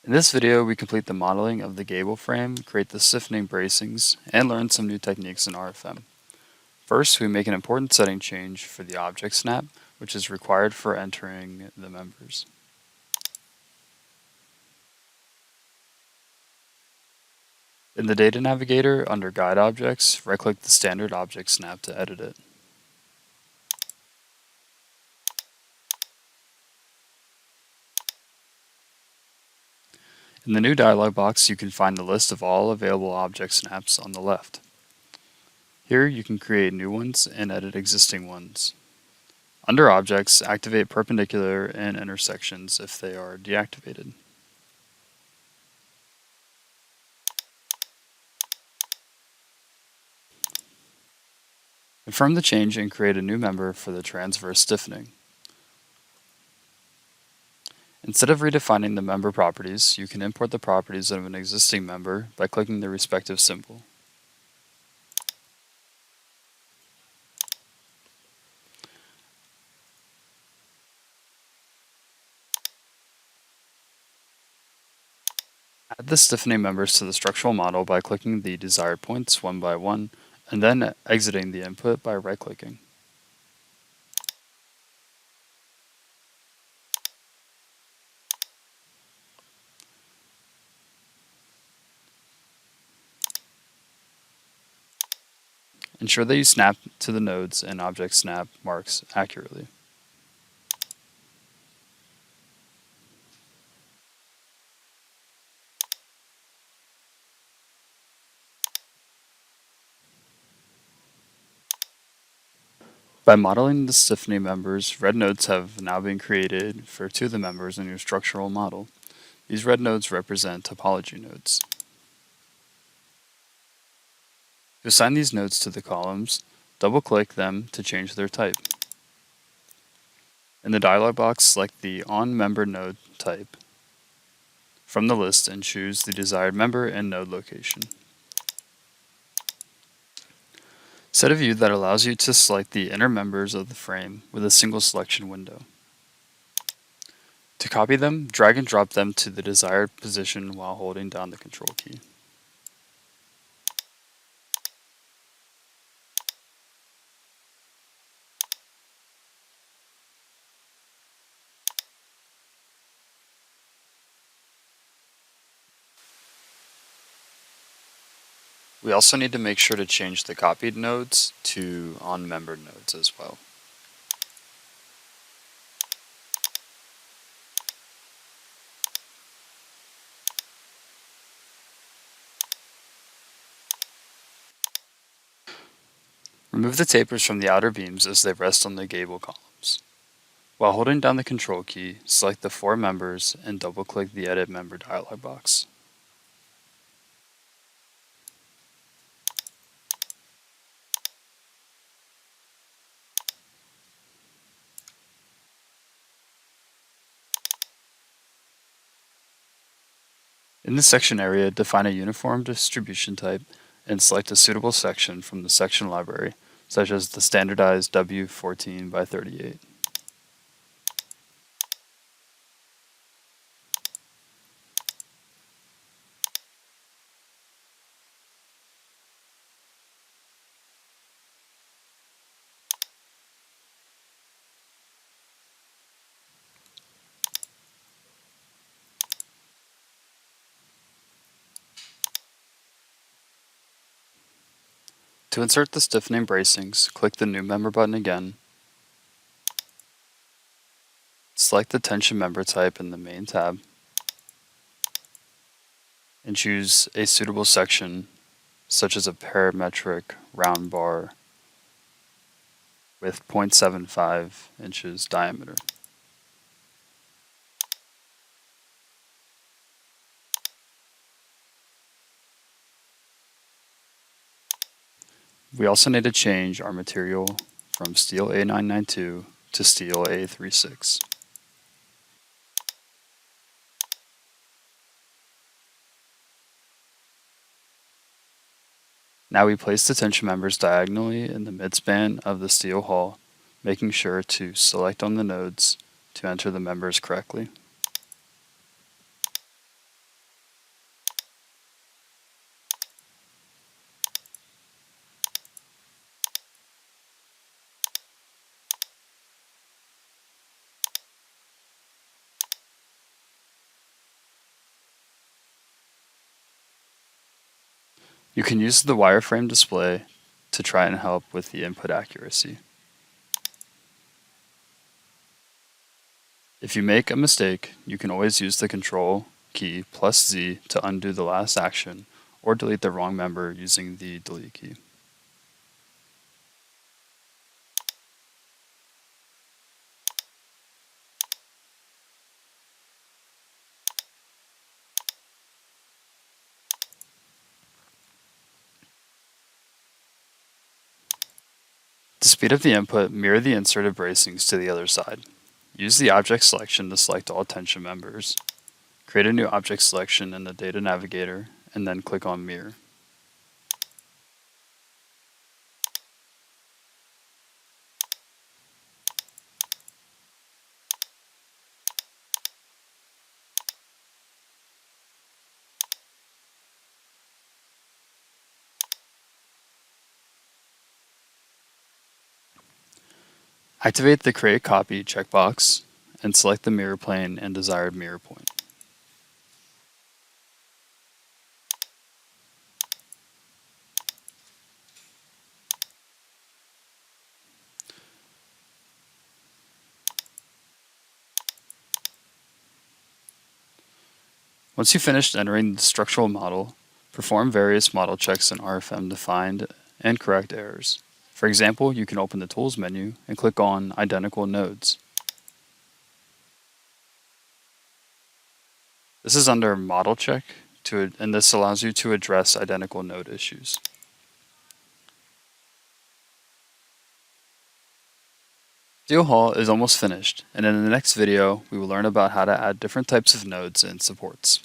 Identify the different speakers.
Speaker 1: In this video, we complete the modeling of the gable frame, create the stiffening bracings, and learn some new techniques in RFEM. First, we make an important setting change for the object snap, which is required for entering the members. In the Data Navigator, under Guide Objects, right-click the standard object snap to edit it. In the new dialog box, you can find the list of all available object snaps on the left. Here, you can create new ones and edit existing ones. Under Objects, activate perpendicular and intersections if they are deactivated. Confirm the change and create a new member for the transverse stiffening. Instead of redefining the member properties, you can import the properties of an existing member by clicking the respective symbol. Add the stiffening members to the structural model by clicking the desired points one by one, and then exiting the input by right-clicking. Ensure that you snap to the nodes and object snap marks accurately. By modeling the stiffening members, red nodes have now been created for two of the members in your structural model. These red nodes represent topology nodes. To assign these nodes to the columns, double-click them to change their type. In the dialog box, select the on-member node type from the list and choose the desired member and node location. Set a view that allows you to select the inner members of the frame with a single selection window. To copy them, drag and drop them to the desired position while holding down the Control key. We also need to make sure to change the copied nodes to on-membered nodes as well. Remove the tapers from the outer beams as they rest on the gable columns. While holding down the Control key, select the four members and double-click the Edit Member dialog box. In the section area, define a uniform distribution type and select a suitable section from the section library, such as the standardized W14 by 38. To insert the stiffening bracings, click the New Member button again. Select the tension member type in the main tab, and choose a suitable section, such as a parametric round bar with 0.75 inches diameter. We also need to change our material from steel A992 to steel A36. Now we place the tension members diagonally in the midspan of the steel hull, making sure to select on the nodes to enter the members correctly. You can use the wireframe display to try and help with the input accuracy. If you make a mistake, you can always use the Control key plus Z to undo the last action or delete the wrong member using the Delete key. To speed up the input, mirror the inserted bracings to the other side. Use the object selection to select all tension members. Create a new object selection in the Data Navigator, and then click on Mirror. Activate the Create Copy checkbox and select the mirror plane and desired mirror point. Once you've finished entering the structural model, perform various model checks in RFEM to find and correct errors. For example, you can open the Tools menu and click on Identical Nodes. This is under Model Check, and this allows you to address identical node issues. Steel hull is almost finished, and in the next video, we will learn about how to add different types of nodes and supports.